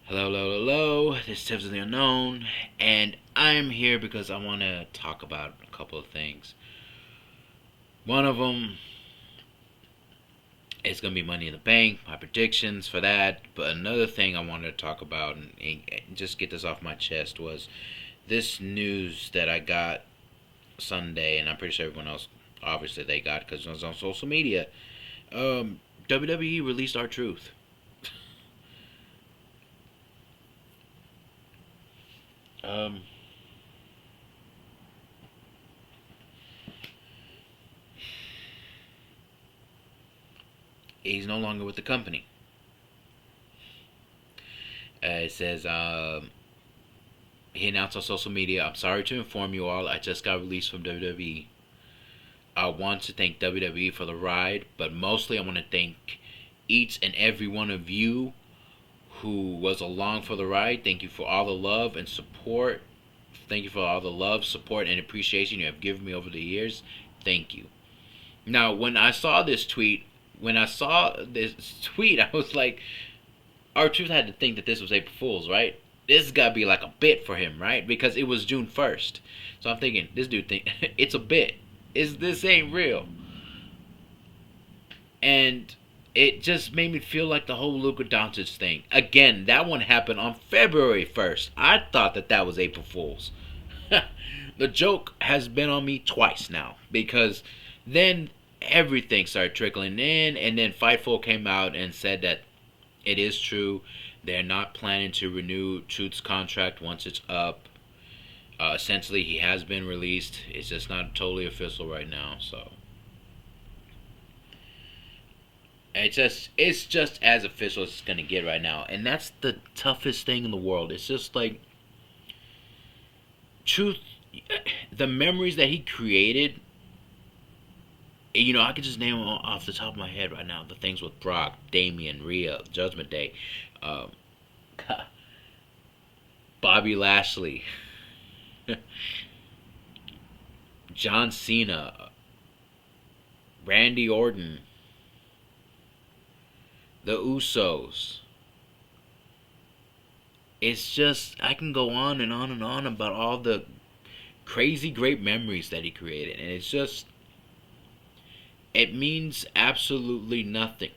Hello, hello, hello. This is Tips of the Unknown, and I'm here because I want to talk about a couple of things. One of them is going to be Money in the Bank, my predictions for that. But another thing I wanted to talk about and just get this off my chest was this news that I got Sunday, and I'm pretty sure everyone else, obviously, they got because it was on social media. WWE released our truth. Um, he's no longer with the company. It says he announced on social media, "I'm sorry to inform you all, I just got released from WWE. I want to thank WWE for the ride, but mostly I want to thank each and every one of you who was along for the ride. Thank you for all the love and support. Thank you for all the love, support, and appreciation you have given me over the years. Thank you." Now, when I saw this tweet, I was like, our truth had to think that this was April Fool's, right? This has got to be like a bit for him, right? Because it was June 1st. So I'm thinking, this dude think it's a bit. This ain't real. And it just made me feel like the whole Luka Doncic thing. Again, that one happened on February 1st. I thought that was April Fool's. The joke has been on me twice now because then everything started trickling in, and then Fightful came out and said that it is true. They're not planning to renew Truth's contract once it's up. Essentially, he has been released. It's just not totally official right now. So it's just as official as it's gonna get right now, and that's the toughest thing in the world. It's just like Truth, the memories that he created. I could just name them off the top of my head right now. The things with Brock, Damian, Rhea, Judgment Day, um, Bobby Lashley, John Cena, Randy Orton, the Usos. It's just, I can go on and on and on about all the crazy great memories that he created. And it means absolutely nothing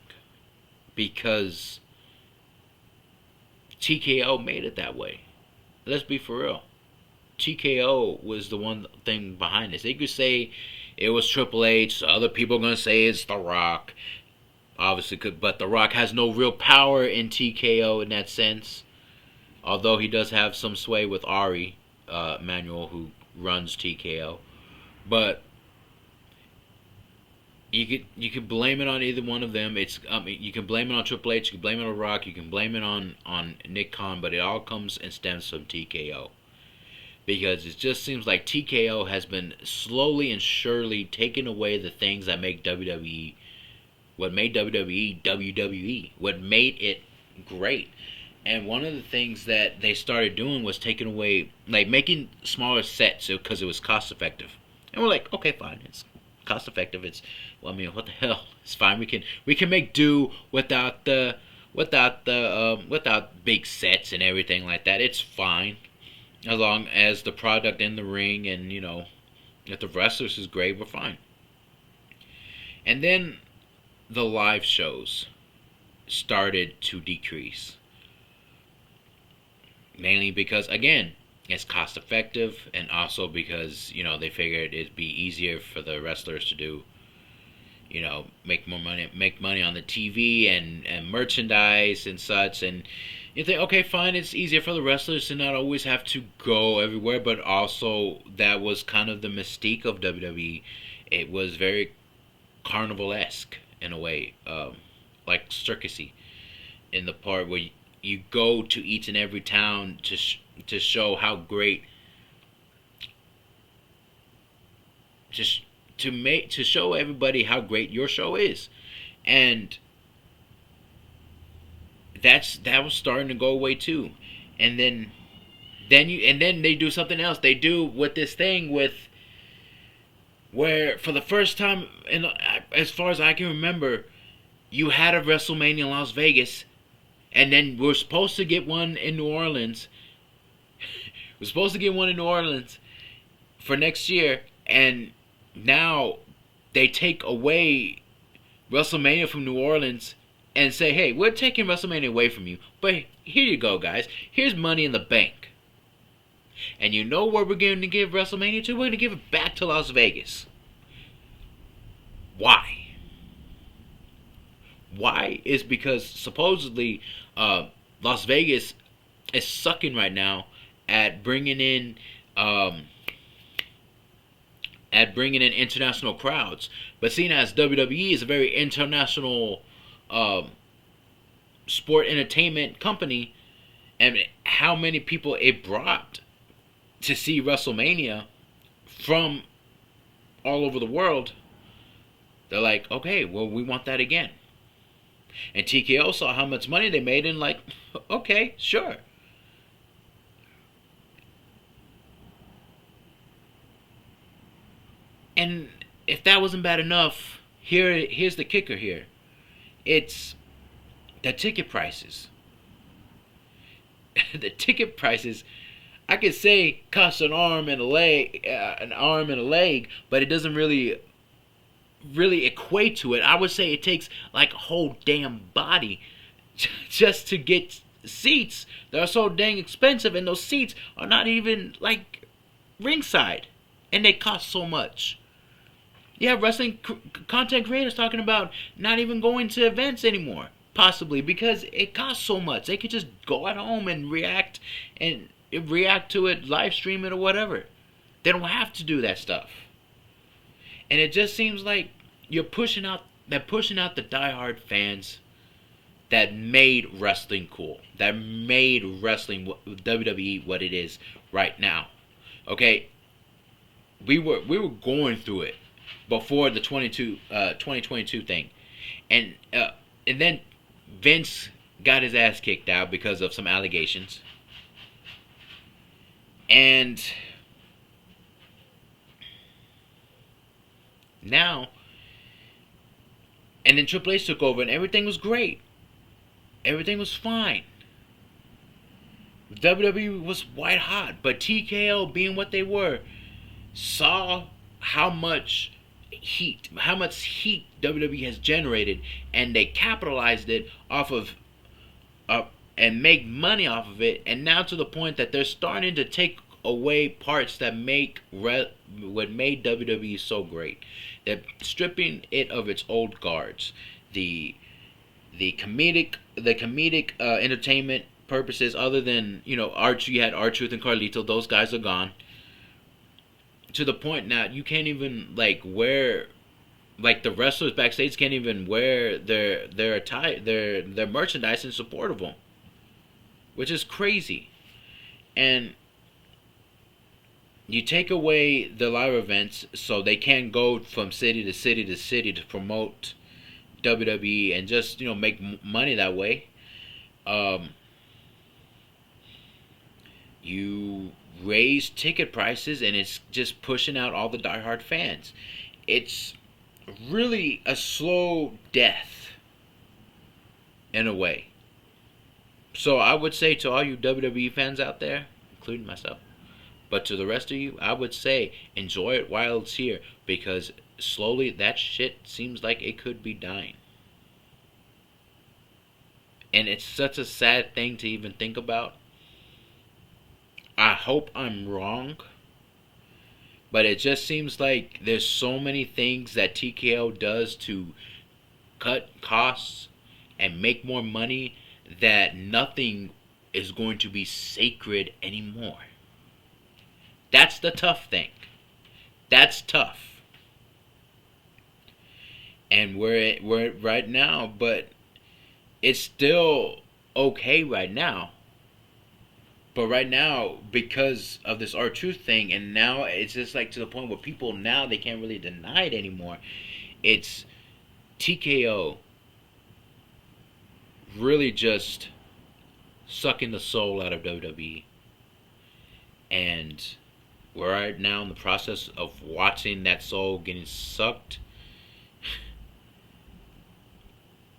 because TKO made it that way. Let's be for real. TKO was the one thing behind this. They could say it was Triple H. Other people are gonna say it's The Rock. Obviously, but The Rock has no real power in TKO in that sense. Although he does have some sway with Ari Manuel, who runs TKO. But you could blame it on either one of them. You can blame it on Triple H. You can blame it on Rock. You can blame it on Nick Khan. But it all comes and stems from TKO. Because it just seems like TKO has been slowly and surely taking away the things that make WWE, what made WWE WWE, what made it great. And one of the things that they started doing was taking away, like making smaller sets because it was cost effective. And we're like, okay, fine, it's cost effective. Well, I mean, what the hell? It's fine. We can make do without big sets and everything like that. It's fine as long as the product in the ring and if the wrestlers is great, we're fine. And then the live shows started to decrease, mainly because again it's cost effective, and also because they figured it'd be easier for the wrestlers to do, make money on the TV and merchandise and such. And you think, okay, fine, it's easier for the wrestlers to not always have to go everywhere, but also that was kind of the mystique of WWE. It was very carnival-esque in a way, like circusy, in the part where you go to each and every town to show how great, just to show everybody how great your show is. And that was starting to go away too. And then they do something else. They do with this thing with where for the first time, and as far as I can remember, you had a WrestleMania in Las Vegas, And then we're supposed to get one in New Orleans. We're supposed to get one in New Orleans for next year, and now they take away WrestleMania from New Orleans and say, hey, we're taking WrestleMania away from you, but here you go, guys. Here's money in the bank. And you know where we're going to give WrestleMania to? We're going to give it back to Las Vegas. Why? Why is because supposedly Las Vegas is sucking right now at bringing in international crowds. But seeing as WWE is a very international sport entertainment company, and how many people it brought to see WrestleMania from all over the world, they're like, okay, well, we want that again. And TKO saw how much money they made and like, okay, sure. And if that wasn't bad enough, here's the kicker here. It's the ticket prices. The ticket prices, I could say cost an arm and a leg, but it doesn't really equate to it. I would say it takes like a whole damn body just to get seats that are so dang expensive, and those seats are not even like ringside, and they cost so much. Yeah, wrestling content creators talking about not even going to events anymore, possibly because it costs so much. They could just go at home and react to it, live stream it, or whatever. They don't have to do that stuff. And it just seems like they're pushing out the diehard fans that made wrestling cool, that made wrestling WWE what it is right now. Okay, we were going through it before the 2022 thing, and then Vince got his ass kicked out because of some allegations, and now, and then Triple H took over and everything was great. Everything was fine. WWE was white hot, but TKO, being what they were, saw how much heat WWE has generated, and they capitalized it off of and make money off of it, and now to the point that they're starting to take away parts that what made WWE so great. They're stripping it of its old guards, the comedic entertainment purposes. Other than Archie, you had R-Truth and Carlito. Those guys are gone. To the point now you can't even wear, the wrestlers backstage can't even wear their attire, their merchandise in support of them, which is crazy. And you take away the live events, so they can't go from city to city to city to promote WWE and just make money that way. You raise ticket prices, and it's just pushing out all the diehard fans. It's really a slow death in a way. So I would say to all you WWE fans out there, including myself, but to the rest of you, I would say enjoy it while it's here, because slowly that shit seems like it could be dying. And it's such a sad thing to even think about. I hope I'm wrong, but it just seems like there's so many things that TKO does to cut costs and make more money that nothing is going to be sacred anymore. That's the tough thing. That's tough. And we're right now, but it's still okay right now. But right now, because of this R-Truth thing, and now it's just to the point where people now, they can't really deny it anymore. It's TKO really just sucking the soul out of WWE. And we're right now in the process of watching that soul getting sucked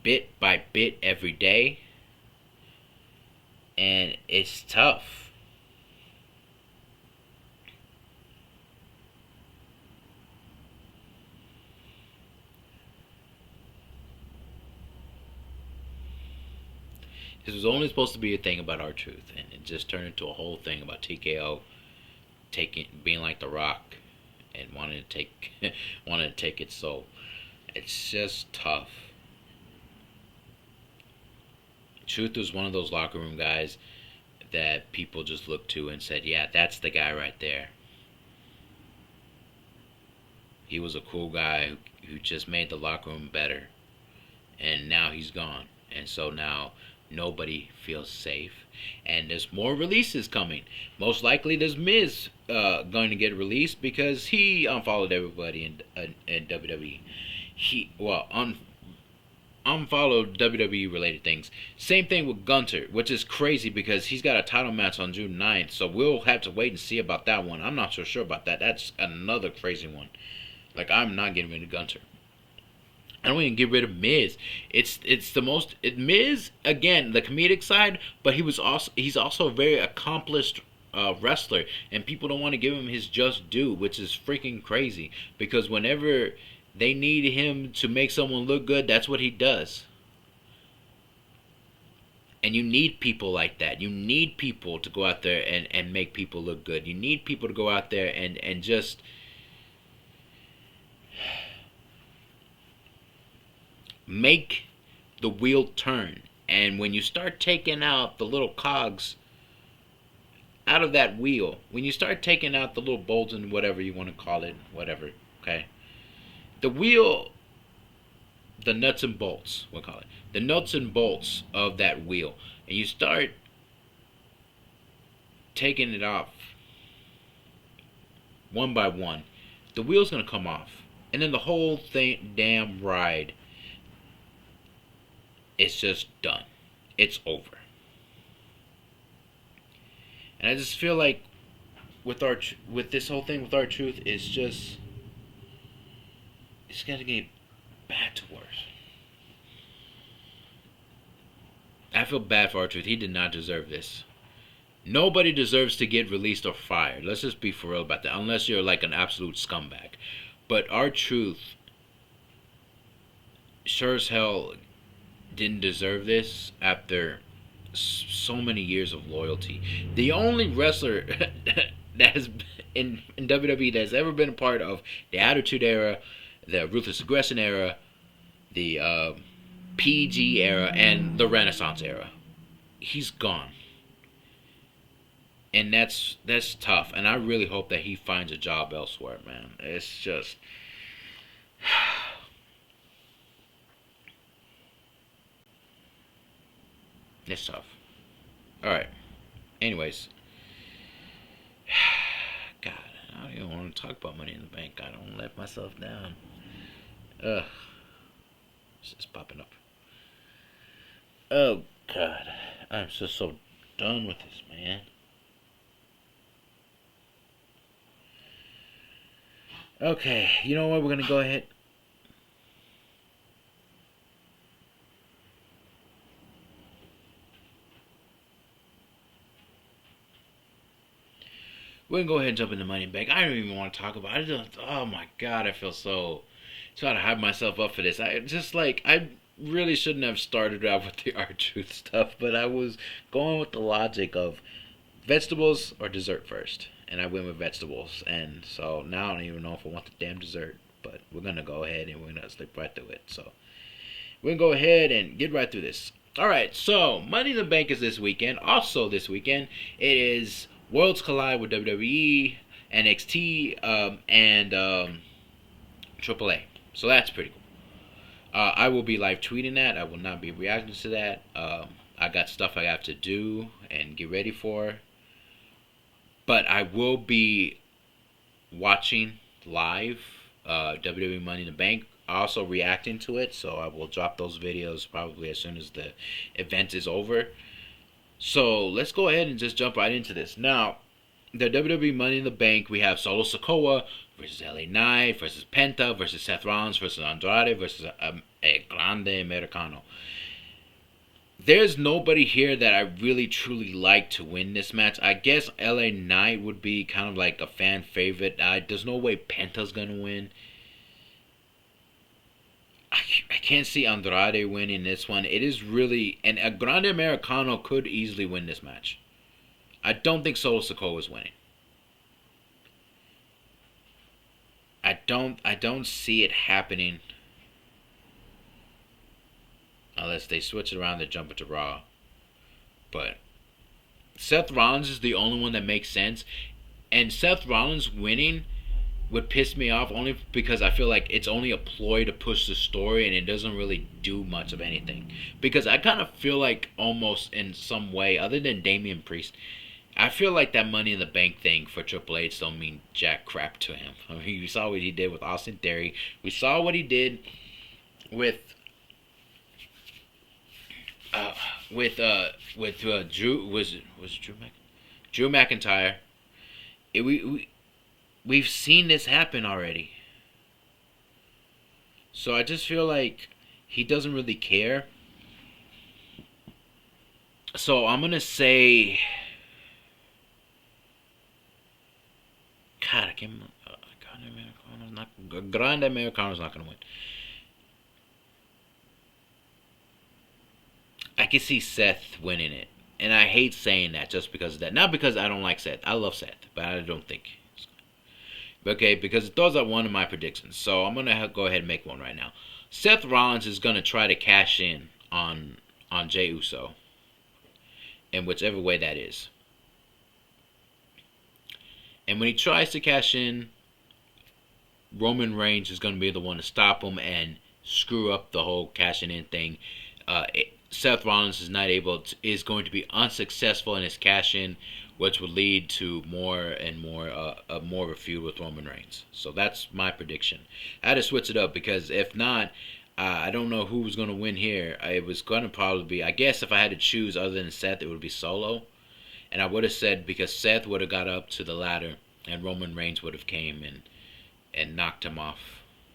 bit by bit every day. and it's tough. This was only supposed to be a thing about R-Truth, and it just turned into a whole thing about TKO being like The Rock and wanting to take wanting to take its soul. It's just tough. Truth was one of those locker room guys that people just looked to and said, "Yeah, that's the guy right there." He was a cool guy who just made the locker room better, and now he's gone, and so now nobody feels safe. And there's more releases coming. Most likely, there's Miz going to get released because he unfollowed everybody in WWE. He unfollowed WWE related things. Same thing with Gunter, which is crazy because he's got a title match on June 9th, so we'll have to wait and see about that one. I'm not so sure about that. That's another crazy one. Like, I'm not getting rid of Gunter. I don't even get rid of Miz. It's the most Miz, again, the comedic side, but he's also a very accomplished wrestler, and people don't want to give him his just due, which is freaking crazy because whenever they need him to make someone look good, that's what he does. And you need people like that. You need people to go out there and make people look good. You need people to go out there and just make the wheel turn. And when you start taking out the little cogs out of that wheel, when you start taking out the little bolts and whatever you want to call it, whatever, okay? The wheel, the nuts and bolts, we'll call it, the nuts and bolts of that wheel, and you start taking it off one by one, the wheel's going to come off. And then the whole thing, damn ride, it's just done. It's over. And I just feel like with this whole thing with R-Truth, it's gonna get bad to worse. I feel bad for R-Truth. He did not deserve this. Nobody deserves to get released or fired. Let's just be for real about that. Unless you're like an absolute scumbag. But R-Truth sure as hell didn't deserve this after so many years of loyalty. The only wrestler that has in WWE that has ever been a part of the Attitude Era, the Ruthless Aggression Era, the PG Era, and the Renaissance Era, he's gone. And that's tough. And I really hope that he finds a job elsewhere, man. It's just it's tough. Alright. Anyways. God, I don't even want to talk about Money in the Bank. I don't let myself down. Ugh. It's just popping up. Oh, God. I'm just so done with this, man. Okay, you know what? We're going to go ahead. We're going to go ahead and jump into Money in the Bank. I don't even want to talk about it. Oh my God, I feel so trying to hype myself up for this. I really shouldn't have started out with the R-Truth stuff, but I was going with the logic of vegetables or dessert first. And I went with vegetables. And so now I don't even know if I want the damn dessert. But we're going to go ahead and we're going to slip right through it. So we're going to go ahead and get right through this. Alright, so Money in the Bank is this weekend. Also this weekend, it is Worlds Collide with WWE, NXT, and AAA. So that's pretty cool. I will be live tweeting that. I will not be reacting to that. I got stuff I have to do and get ready for. But I will be watching live WWE Money in the Bank. Also reacting to it. So I will drop those videos probably as soon as the event is over. So let's go ahead and just jump right into this. Now, the WWE Money in the Bank, we have Solo Sikoa versus LA Knight versus Penta versus Seth Rollins versus Andrade versus El Grande Americano. there's nobody here that I really truly like to win this match. I guess LA Knight would be kind of like a fan favorite. There's no way Penta's gonna win. I can't see Andrade winning this one. It is really, and a Grande Americano could easily win this match. I don't think Solo Sikoa is winning. I don't see it happening unless they switch it around to jump into Raw. But Seth Rollins is the only one that makes sense, and Seth Rollins winning would piss me off only because I feel like it's only a ploy to push the story and it doesn't really do much of anything. Because I kind of feel like almost in some way, other than Damian Priest, I feel like that Money in the Bank thing for Triple H don't mean jack crap to him. I mean, we saw what he did with Austin Theory. We saw what he did with uh, Drew was it Drew McIntyre. We've seen this happen already. So I just feel like he doesn't really care. So I'm gonna say, God, I can't. Grande Americano's not gonna win. I can see Seth winning it, and I hate saying that just because of that. Not because I don't like Seth. I love Seth, but I don't think. Okay, because those are one of my predictions. So I'm gonna go ahead and make one right now. Seth Rollins is gonna try to cash in on Jey Uso, in whichever way that is. And when he tries to cash in, Roman Reigns is gonna be the one to stop him and screw up the whole cashing in thing. Seth Rollins is going to be unsuccessful in his cash in, which would lead to more and more of a feud with Roman Reigns. So that's my prediction. I had to switch it up because if not, I don't know who was going to win here. It was going to probably be, I guess if I had to choose other than Seth, it would be Solo. And I would have said because Seth would have got up to the ladder and Roman Reigns would have came and knocked him off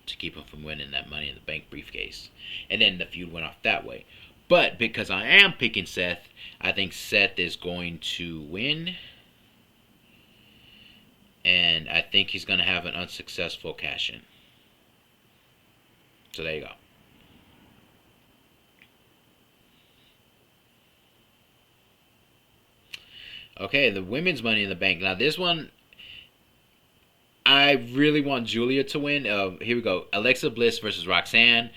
to keep him from winning that Money in the Bank briefcase. And then the feud went off that way. But because I am picking Seth, I think Seth is going to win. And I think he's going to have an unsuccessful cash-in. So there you go. Okay, the women's Money in the Bank. Now this one, I really want Julia to win. Here we go. Alexa Bliss versus Roxanne.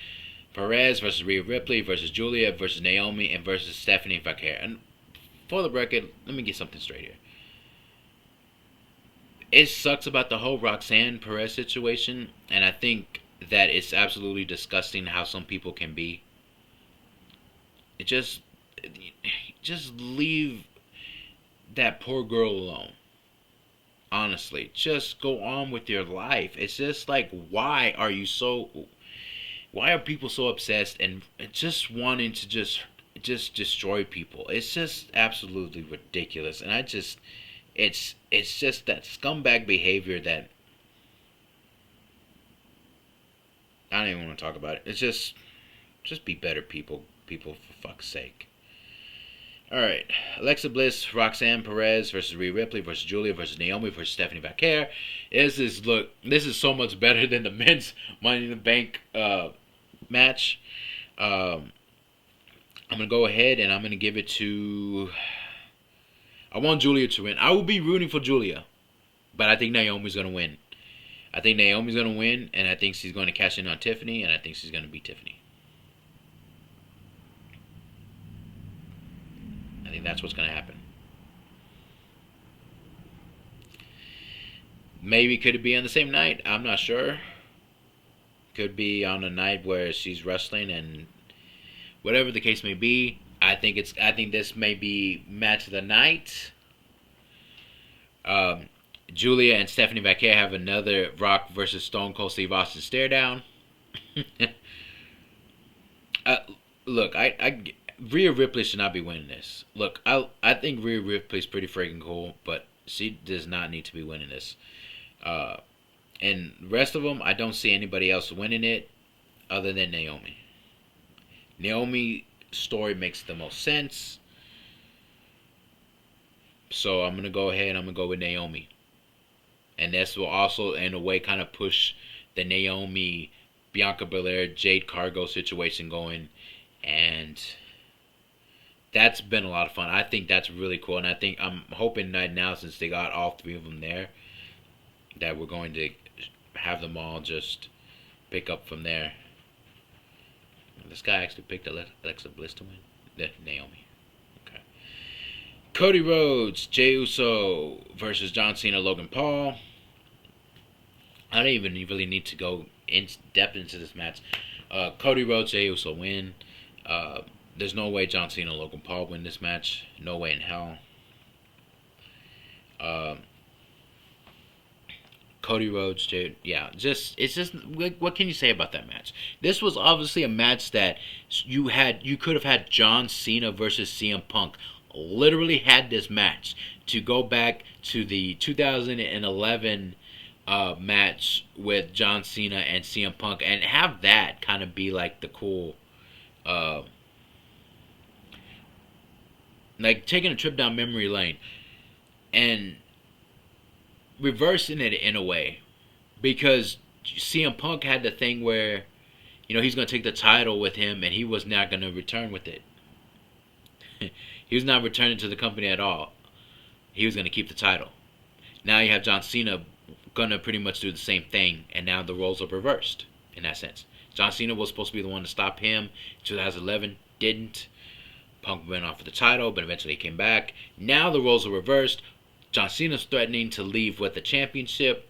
Perez versus Rhea Ripley versus Julia versus Naomi and versus Stephanie Vaquer. And for the record, let me get something straight here. It sucks about the whole Roxanne Perez situation, and I think that it's absolutely disgusting how some people can be. It just leave that poor girl alone. Honestly, just go on with your life. It's just like, why are people so obsessed and just wanting to just destroy people? It's just absolutely ridiculous, and it's just that scumbag behavior that I don't even want to talk about it. It's just be better people, for fuck's sake. All right, Alexa Bliss, Roxanne Perez versus Rhea Ripley versus Julia versus Naomi versus Stephanie Vaquer. This is so much better than the men's Money in the Bank match. I'm gonna go ahead and I'm gonna give it to. I want Julia to win. I will be rooting for Julia, but I think Naomi's gonna win. I think Naomi's gonna win, and I think she's going to cash in on Tiffany, and I think she's gonna beat Tiffany. I think that's what's gonna happen. Maybe could it be on the same night? I'm not sure. Could be on a night where she's wrestling, and whatever the case may be, I think this may be match of the night. Julia and Stephanie Vaquer have another Rock versus Stone Cold Steve Austin stare down. Look, Rhea Ripley should not be winning this. Look, I think Rhea Ripley's pretty freaking cool, but she does not need to be winning this. And the rest of them, I don't see anybody else winning it other than Naomi. Naomi story makes the most sense. So I'm gonna go ahead and I'm gonna go with Naomi. And this will also in a way kind of push the Naomi Bianca Belair Jade Cargo situation going, and that's been a lot of fun. I think that's really cool, and I think I'm hoping that now since they got all three of them there, that we're going to have them all just pick up from there. This guy actually picked Alexa Bliss to win. Naomi. Okay. Cody Rhodes, Jey Uso versus John Cena, Logan Paul. I don't even really need to go in depth into this match. Cody Rhodes, Jey Uso win. There's no way John Cena, Logan Paul win this match. No way in hell. Cody Rhodes, Jey, yeah, it's just what can you say about that match? This was obviously a match that you could have had John Cena versus CM Punk. Literally had this match to go back to the 2011 match with John Cena and CM Punk and have that kind of be like the cool, like taking a trip down memory lane and reversing it in a way, because CM Punk had the thing where, he's going to take the title with him and he was not going to return with it. He was not returning to the company at all. He was going to keep the title. Now you have John Cena going to pretty much do the same thing, and now the roles are reversed in that sense. John Cena was supposed to be the one to stop him. 2011 didn't. Punk went off with the title, but eventually he came back. Now the roles are reversed. John Cena's threatening to leave with the championship,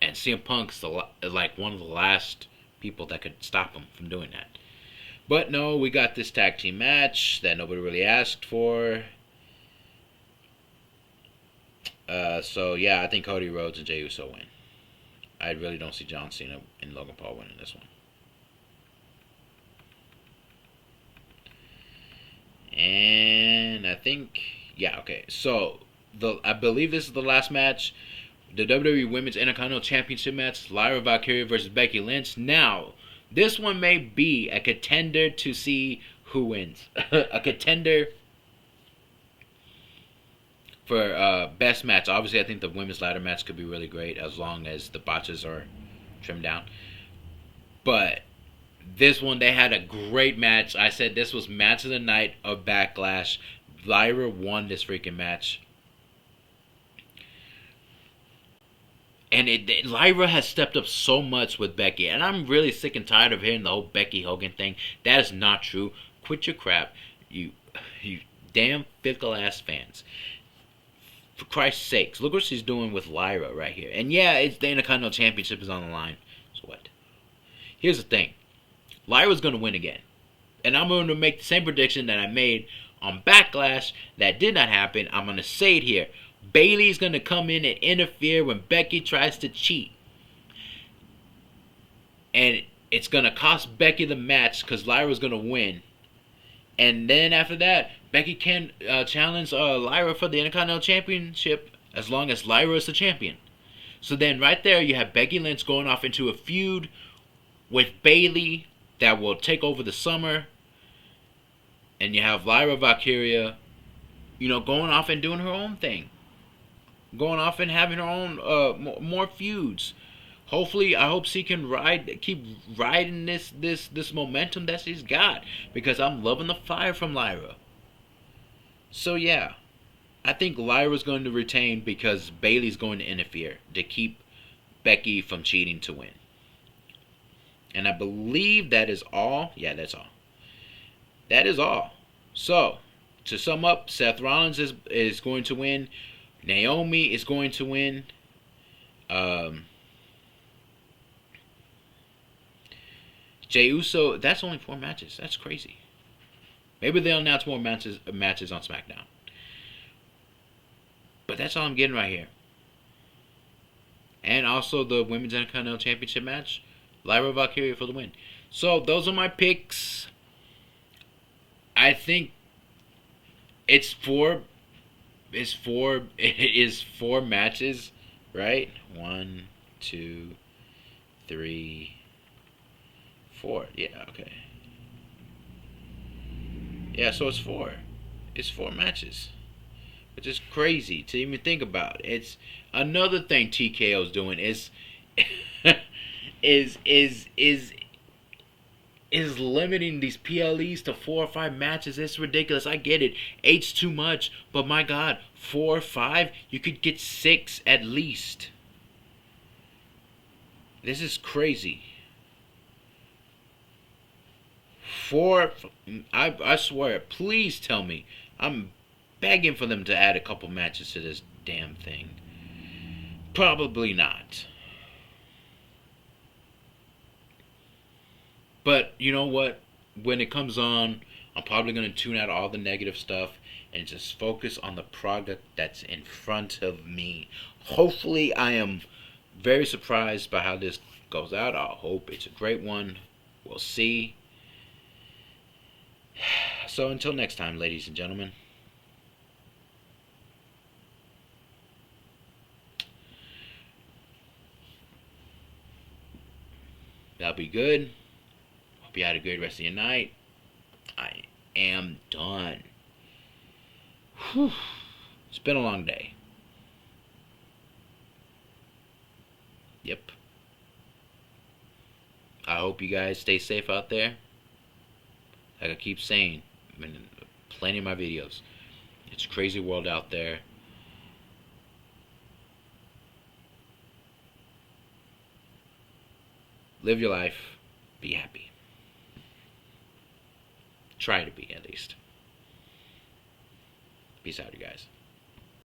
and CM Punk's like one of the last people that could stop him from doing that. But no, we got this tag team match that nobody really asked for. So yeah, I think Cody Rhodes and Jey Uso win. I really don't see John Cena and Logan Paul winning this one. And I think, yeah, okay. So I believe this is the last match, the WWE Women's Intercontinental Championship match, Lyra Valkyria versus Becky Lynch. Now, this one may be a contender to see who wins. A contender for best match. Obviously, I think the women's ladder match could be really great as long as the botches are trimmed down. But this one, they had a great match. I said this was match of the night of Backlash. Lyra won this freaking match. And Lyra has stepped up so much with Becky. And I'm really sick and tired of hearing the whole Becky Hogan thing. That is not true. Quit your crap. You damn fickle ass fans. For Christ's sakes, look what she's doing with Lyra right here. And yeah, it's the Intercontinental Championship is on the line. So what? Here's the thing. Lyra's going to win again. And I'm going to make the same prediction that I made on Backlash that did not happen. I'm going to say it here. Bayley's going to come in and interfere when Becky tries to cheat. And it's going to cost Becky the match because Lyra's going to win. And then after that, Becky can challenge Lyra for the Intercontinental Championship as long as Lyra is the champion. So then right there, you have Becky Lynch going off into a feud with Bayley that will take over the summer. And you have Lyra Valkyria, going off and doing her own thing. Going off and having her own more feuds. Hopefully, I hope she can keep riding this momentum that she's got, because I'm loving the fire from Lyra. So yeah, I think Lyra's going to retain because Bayley's going to interfere to keep Becky from cheating to win. And I believe that is all. Yeah, that's all. That is all. So, to sum up, Seth Rollins is going to win. Naomi is going to win. Jey Uso, that's only 4 matches. That's crazy. Maybe they'll announce more matches on SmackDown. But that's all I'm getting right here. And also the Women's Intercontinental Championship match. Lyra Valkyria for the win. So those are my picks. I think it is 4 matches, right? 1, 2, 3, 4. Yeah, okay. Yeah, so it's four. It's four matches, which is crazy to even think about. It's another thing TKO's doing is is is is is limiting these PLEs to 4 or 5 matches. It's ridiculous. I get it. Eight's too much, but my God, 4 or 5, you could get 6 at least. This is crazy. Four, I swear. Please tell me. I'm begging for them to add a couple matches to this damn thing. Probably not. But you know what? When it comes on, I'm probably going to tune out all the negative stuff and just focus on the product that's in front of me. Hopefully, I am very surprised by how this goes out. I hope it's a great one. We'll see. So until next time, ladies and gentlemen. That'll be good. Hope you had a good rest of your night. I am done. Whew. It's been a long day. Yep. I hope you guys stay safe out there. Like I keep saying in plenty of my videos, it's a crazy world out there. Live your life. Be happy. Try to be, at least. Peace out, you guys.